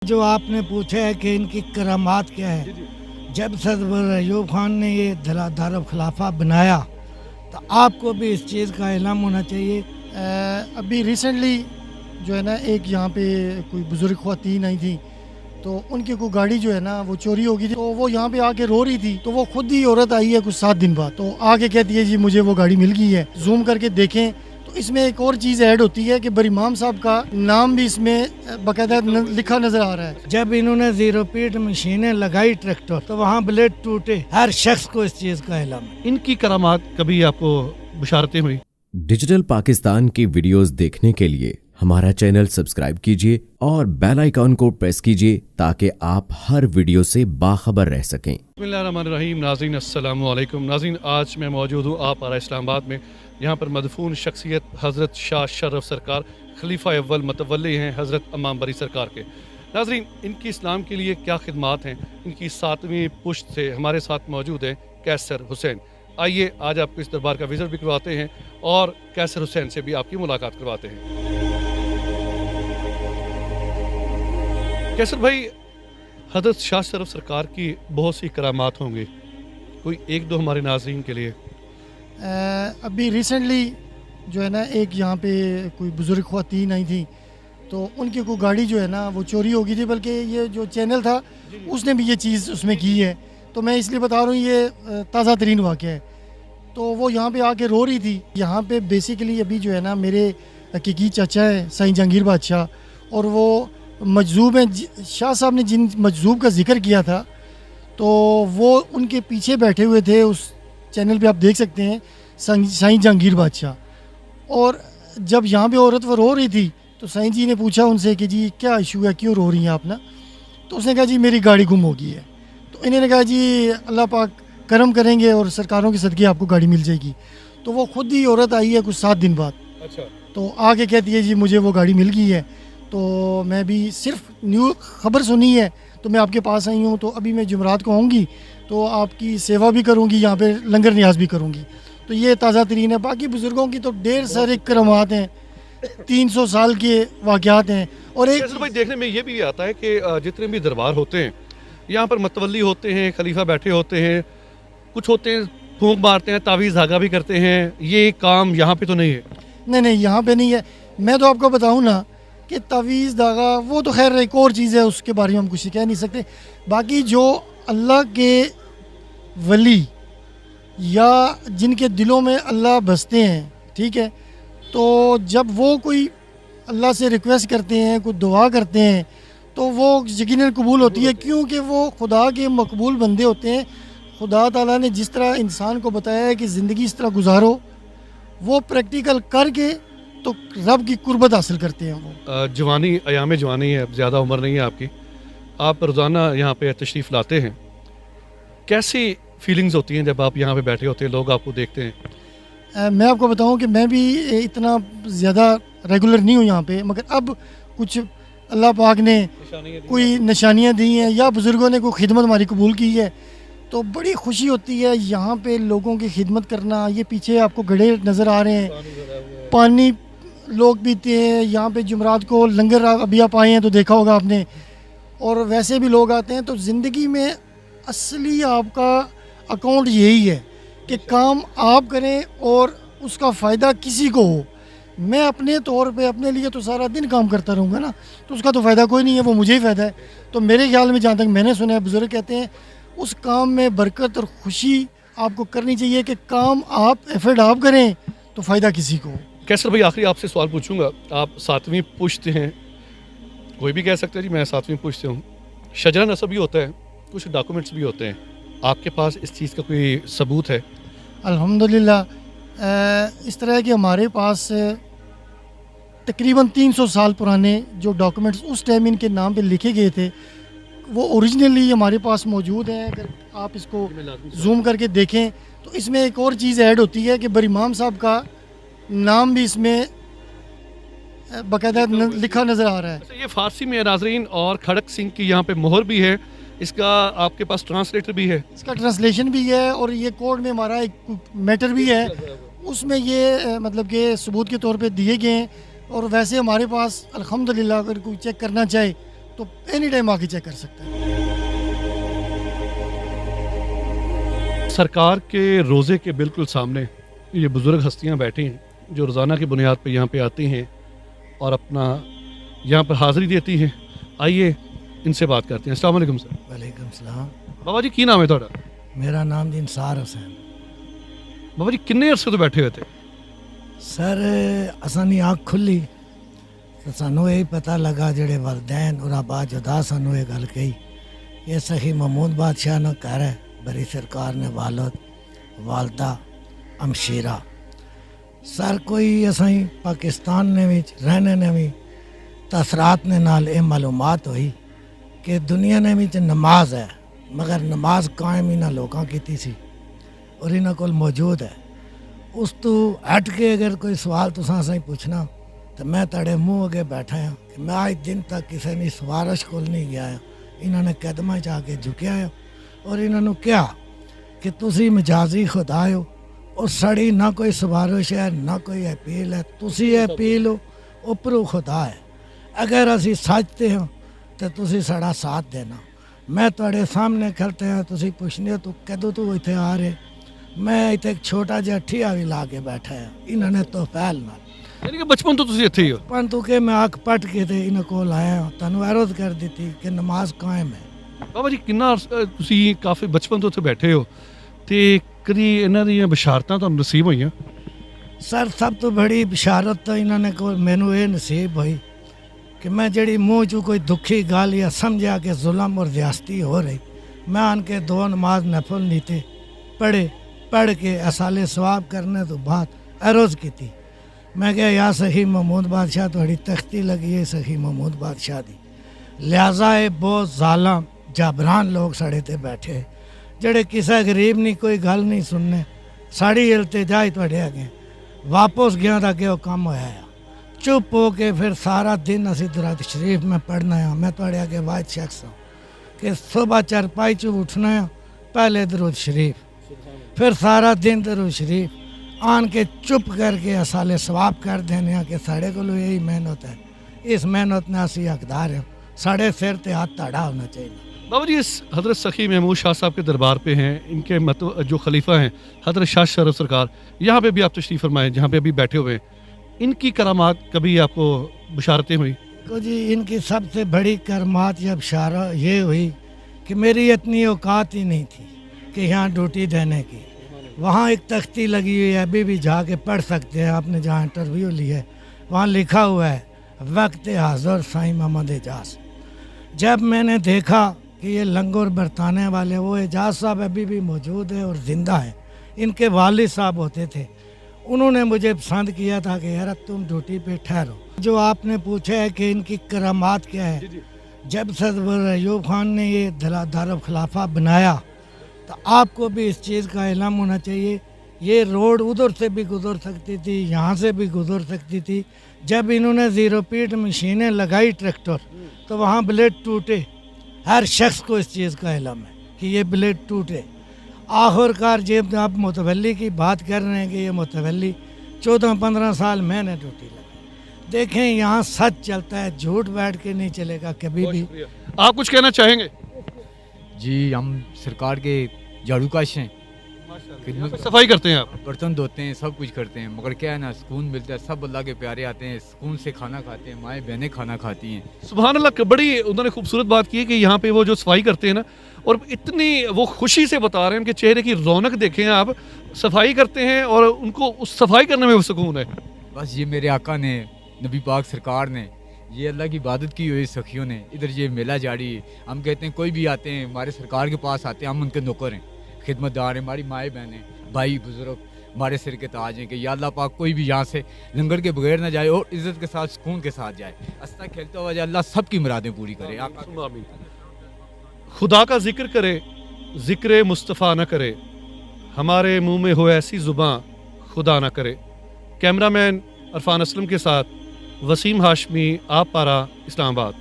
जो आपने पूछा है कि इनकी करामात क्या है, जब सदर अयूब खान ने ये दारुल खिलाफा बनाया तो आपको भी इस चीज़ का इल्म होना चाहिए। अभी रिसेंटली जो है ना एक यहाँ पे कोई बुज़ुर्ग ख़वातीन आई थी, तो उनकी कोई गाड़ी जो है ना वो चोरी हो गई थी, तो वो यहाँ पे आके रो रही थी। तो वो खुद ही औरत आई है कुछ 7 दिन बाद, तो आके कहती है जी मुझे वो गाड़ी मिल गई है। जूम करके देखें तो इसमें एक और चीज़ ऐड होती है कि बरीमाम साहब का नाम भी इसमें बाकायदा लिखा नज़र आ रहा है। जब इन्होंने जीरो पीट मशीनें लगाई ट्रैक्टर, तो वहाँ ब्लेड टूटे। हर शख्स को इस चीज़ का इल्म है। इनकी करामात कभी आपको बुशारतें हुई? डिजिटल पाकिस्तान की वीडियोस देखने के लिए हमारा चैनल सब्सक्राइब कीजिए और बेल आइकॉन को प्रेस कीजिए ताकि आप हर वीडियो से बाखबर रह सकें। बिस्मिल्लाहिर्रहमानिर्रहीम। नाज़रीन अस्सलामु अलैकुम। नाज़रीन आज मैं मौजूद हूँ आप आरा इस्लामाबाद में। यहाँ पर मदफून शख्सियत हज़रत शाह शरफ सरकार खलीफा अव्वल मतवल्ली हैं हज़रत इमाम बरी सरकार के। नाज़रीन इनकी इस्लाम के लिए क्या खिदमात हैं, इनकी 7वीं पुश्त से हमारे साथ मौजूद हैं कैसर हुसैन। आइए आज आपको इस दरबार का विज़िट भी करवाते हैं और कैसर हुसैन से भी आपकी मुलाकात करवाते हैं। कैसर भाई, हज़रत शाह शरफ सरकार की बहुत सी करामात होंगी, कोई एक दो हमारे नाज़रीन के लिए। अभी रिसेंटली जो है ना एक यहाँ पे कोई बुज़ुर्ग ख़वातीन आई थी, तो उनकी कोई गाड़ी जो है ना वो चोरी हो गई थी, बल्कि ये जो चैनल था उसने भी ये चीज़ उसमें की है। तो मैं इसलिए बता रहा हूँ ये ताज़ा तरीन वाक़या है। तो वो यहाँ पे आके रो रही थी। यहाँ पे बेसिकली अभी जो है ना मेरे हकीकी चाचा है साईं जहांगीर बादशाह, और वो मजज़ूब हैं। शाह साहब ने जिन मजज़ूब का जिक्र किया था तो वो उनके पीछे बैठे हुए थे। उस चैनल पे आप देख सकते हैं साईं जहांगीर बादशाह। और जब यहाँ पे औरत वो रो रही थी तो साईं जी ने पूछा उनसे कि जी क्या इशू है, क्यों रो रही हैं आप ना? तो उसने कहा जी मेरी गाड़ी गुम हो गई है। तो इन्होंने कहा जी अल्लाह पाक करम करेंगे और सरकारों के सदक़े आपको गाड़ी मिल जाएगी। तो वो खुद ही औरत आई है कुछ 7 दिन बाद। अच्छा। तो आके कहती है जी मुझे वो गाड़ी मिल गई है। तो मैं भी सिर्फ न्यू खबर सुनी है तो मैं आपके पास आई हूँ। तो अभी मैं जुमरात को आऊँगी तो आपकी सेवा भी करूँगी, यहाँ पे लंगर न्याज भी करूँगी। तो ये ताज़ा तरीन है। बाकी बुज़ुर्गों की तो ढेर सारे करामात हैं, 300 साल के वाक़यात हैं। और एक कैसर भाई, देखने में ये भी आता है कि जितने भी दरबार होते हैं यहाँ पर मतवल्ली होते हैं, खलीफा बैठे होते हैं, कुछ होते हैं फूंक मारते हैं, तावीज़ धागा भी करते हैं, ये काम यहाँ पे तो नहीं है। नहीं, यहाँ पे नहीं है। मैं तो आपको बताऊँ ना कि तावीज़ धागा वो तो खैर एक और चीज़ है, उसके बारे में हम कुछ कह नहीं सकते। बाकी जो अल्लाह के वली या जिनके दिलों में अल्लाह बसते हैं, ठीक है, तो जब वो कोई अल्लाह से रिक्वेस्ट करते हैं, कोई दुआ करते हैं, तो वो यकीनन कबूल होती है, क्योंकि वो खुदा के मकबूल बंदे होते हैं। खुदा ताला ने जिस तरह इंसान को बताया है कि ज़िंदगी इस तरह गुजारो, वो प्रैक्टिकल करके तो रब की कुर्बत हासिल करते हैं। वो जवानी अयाम जवानी है, ज़्यादा उम्र नहीं है आपकी, आप रोज़ाना यहाँ पे तशरीफ़ लाते हैं, कैसी फीलिंग्स होती हैं जब आप यहाँ पे बैठे होते हैं, लोग आपको देखते हैं? मैं आपको बताऊं कि मैं भी इतना ज़्यादा रेगुलर नहीं हूँ यहाँ पे, मगर अब कुछ अल्लाह पाक ने कोई निशानियाँ दी हैं या बुज़ुर्गों ने कोई खिदमत हमारी कबूल की है, तो बड़ी खुशी होती है यहाँ पे लोगों की खिदमत करना। ये पीछे आपको गड्ढे नज़र आ रहे हैं, पानी लोग पीते हैं। यहाँ पे जुमरात को लंगर अभी आप आए हैं तो देखा होगा आपने, और वैसे भी लोग आते हैं। तो ज़िंदगी में असली आपका अकाउंट यही है कि काम आप करें और उसका फ़ायदा किसी को हो। मैं अपने तौर पे अपने लिए तो सारा दिन काम करता रहूँगा ना, तो उसका तो फ़ायदा कोई नहीं है, वो मुझे ही फ़ायदा है। तो मेरे ख्याल में जहाँ तक मैंने सुना है, बुज़ुर्ग कहते हैं उस काम में बरकत और खुशी आपको करनी चाहिए कि काम आप एफर्ट आप करें तो फ़ायदा किसी को हो। कैसर भाई, आखिरी आपसे सवाल पूछूंगा। आप 7वीं पुश्त हैं, कोई भी कह सकता है जी मैं 7वीं पुश्त हूँ, शजरा नसब भी होता है, कुछ डॉक्यूमेंट्स भी होते हैं, आपके पास इस चीज़ का कोई सबूत है? अल्हम्दुलिल्लाह, इस तरह के हमारे पास तकरीबन 300 साल पुराने जो डॉक्यूमेंट्स उस टाइम इनके नाम पे लिखे गए थे वो ओरिजिनली हमारे पास मौजूद हैं। अगर आप इसको जूम करके देखें तो इसमें एक और चीज़ ऐड होती है कि बरीमाम साहब का नाम भी इसमें बाकायदा लिखा नज़र आ रहा है। अच्छा, ये फ़ारसी में है नाज़रीन, और खड़क सिंह की यहाँ पे मोहर भी है, इसका आपके पास ट्रांसलेटर भी है? इसका ट्रांसलेशन भी है, और ये कोड में हमारा एक मैटर भी है, उसमें ये मतलब कि सबूत के तौर पे दिए गए हैं। और वैसे हमारे पास अल्हम्दुलिल्लाह अगर कोई चेक करना चाहे تو اینی ٹائم آ کے چیک کر سکتا ہے. سرکار کے روزے کے بالکل سامنے یہ بزرگ ہستیاں بیٹھی ہیں جو روزانہ کی بنیاد پہ یہاں پہ آتی ہیں اور اپنا یہاں پر حاضری دیتی ہیں. آئیے ان سے بات کرتے ہیں. السلام علیکم سر. وعلیکم السلام. بابا جی کی نام ہے تھوڑا؟ میرا نام جی انصار حسین. بابا جی کنے عرصے تو بیٹھے ہوئے تھے؟ سر اسانی آنکھ کھلی تو سانو یہی پتہ لگا جڑے والدین اور آبا جدا سانو یہ گل کہی یہ سخی محمود بادشاہ نہ کر ہے بری سرکار نے والد والدہ امشیرہ. سر کوئی اسائی پاکستان نے بھی رہنے نے بھی تاثرات نے نال یہ معلومات ہوئی کہ دنیا نے بھی نماز ہے مگر نماز قائم انہاں لوگاں کیتی سی اور انہاں کول موجود ہے. اس تو ہٹ کے اگر کوئی سوال تساں سے پوچھنا تو میں تڑے منہ اگے بیٹھا ہوں کہ میں آج دن تک کسی نے سفارش کول نہیں گیا. انہوں نے قدمہ چاہ کے جھکیا ہے اور انہوں نے کیا کہ تسی مجازی خدا ہو اور سڑی نہ کوئی سفارش ہے نہ کوئی اپیل ہے. تسی اپیل ہو اوپرو خدا ہے. اگر اسی سچتے ہوں تو تسی سڑا ساتھ دینا. میں تھوڑے سامنے کھلتے ہیں تسی پوچھنے تو کدو تو اتنے آ رہے میں اتنے ایک چھوٹا جہا ٹھیا بھی لا کے بیٹھا ہے. انہوں نے تو پہل نہ یعنی کہ بچپن تو تسی اتھے ہی ہو؟ پرنتو کہ میں آنکھ پٹ کے تے انہوں کو لایا ہوں تنو عرض کر دیتی کہ نماز قائم ہے. بابا جی کنا تسی کافی بچپن تو اتھے بیٹھے ہو تے کدی انہاں دی بشارتاں تانوں نصیب ہوئیاں؟ سر سب تو بڑی بشارت تو انہوں نے کو مینو یہ نصیب ہوئی کہ میں جڑی منہ چو کوئی دکھی گال یا سمجھا کہ ظلم اور زیاستی ہو رہی میں ان کے 2 نماز نفل نیتے پڑھ کے اصال ثواب کرنے تو بعد عرض کی تھی. میں کہا یا سخی محمود بادشاہ تھوڑی تختی لگی ہے سخی محمود بادشاہ دی لہٰذا بہت ظالم جابران لوگ سڑے تے بیٹھے جڑے کسے غریب نہیں کوئی گل نہیں سننے ساڑی التجائی تھوڑے اگے واپس گیا تھا کہ وہ کام ہویا ہے. چپ ہو کے پھر سارا دن اسی درود شریف میں پڑھنا ہے. میں تھوڑے اگے واحد شخص ہوں کہ صبح چرپائی چو اٹھنا ہے پہلے درود شریف پھر سارا دن درود شریف آن کے چپ کر کے اصال ثواب کر دینے ہیں کہ ساڑے کو یہی محنت ہے. اس محنت نے اسی حقدار ہیں ساڑے سر تے ہاتھ تاڑا ہونا چاہیے. بابا جی اس حضرت سخی محمود شاہ صاحب کے دربار پہ ہیں ان کے جو خلیفہ ہیں حضرت شاہ شرف سرکار یہاں پہ بھی آپ تشریف فرمائیں جہاں پہ ابھی بیٹھے ہوئے ہیں. ان کی کرامات کبھی آپ کو بشارتیں ہوئی؟ تو جی ان کی سب سے بڑی کرامات یا بشارت یہ ہوئی کہ میری اتنی اوقات ہی نہیں تھی کہ یہاں ڈیوٹی دینے کی. وہاں ایک تختی لگی ہوئی ہے ابھی بھی جا کے پڑھ سکتے ہیں آپ نے جہاں انٹرویو لی ہے وہاں لکھا ہوا ہے وقت حاضر سائیں محمد اعجاز. جب میں نے دیکھا کہ یہ لنگر برتانے والے وہ اعجاز صاحب ابھی بھی موجود ہے اور زندہ ہیں ان کے والد صاحب ہوتے تھے انہوں نے مجھے پسند کیا تھا کہ یار تم ڈیوٹی پہ ٹھہرو. جو آپ نے پوچھا ہے کہ ان کی کرامات کیا ہے جب صدر ایوب خان نے یہ دارالخلافہ بنایا تو آپ کو بھی اس چیز کا علم ہونا چاہیے یہ روڈ ادھر سے بھی گزر سکتی تھی یہاں سے بھی گزر سکتی تھی. جب انہوں نے 0 پیٹ مشینیں لگائی ٹریکٹر تو وہاں بلیڈ ٹوٹے. ہر شخص کو اس چیز کا علم ہے کہ یہ بلیڈ ٹوٹے. آخر کار جب آپ متولی کی بات کر رہے ہیں کہ یہ متولی 14-15 سال میں نے ڈیوٹی لگائی. دیکھیں یہاں سچ چلتا ہے جھوٹ بیٹھ کے نہیں چلے گا کبھی بھی. آپ کچھ کہنا چاہیں گے؟ جی ہم سرکار کے جھاڑو کاش ہیں صفائی کرتے ہیں آپ برتن دھوتے ہیں سب کچھ کرتے ہیں مگر کیا ہے نا سکون ملتا ہے. سب اللہ کے پیارے آتے ہیں سکون سے کھانا کھاتے ہیں مائیں بہنیں کھانا کھاتی ہیں. سبحان اللہ. بڑی انہوں نے خوبصورت بات کی ہے کہ یہاں پہ وہ جو صفائی کرتے ہیں نا اور اتنی وہ خوشی سے بتا رہے ہیں ان کے چہرے کی رونق دیکھیں آپ صفائی کرتے ہیں اور ان کو اس صفائی کرنے میں وہ سکون ہے. بس یہ میرے آقا نے نبی پاک سرکار نے یہ اللہ کی عبادت کی ہوئی سخیوں نے ادھر یہ میلہ جاڑی. ہم کہتے ہیں کوئی بھی آتے ہیں ہمارے سرکار کے پاس آتے ہیں ہم ان کے نوکر ہیں خدمت دار ہیں. ہماری مائیں بہنیں بھائی بزرگ ہمارے سر کے تاج ہیں کہ یا اللہ پاک کوئی بھی یہاں سے لنگر کے بغیر نہ جائے اور عزت کے ساتھ سکون کے ساتھ جائے. ہنستا کھیلتا ہوا جائے. اللہ سب کی مرادیں پوری کرے. خدا کا ذکر کرے ذکر مصطفیٰ نہ کرے ہمارے منہ میں ہو ایسی زباں خدا نہ کرے. کیمرہ مین عرفان اسلم کے ساتھ وسیم ہاشمی آپ پارا اسلام آباد.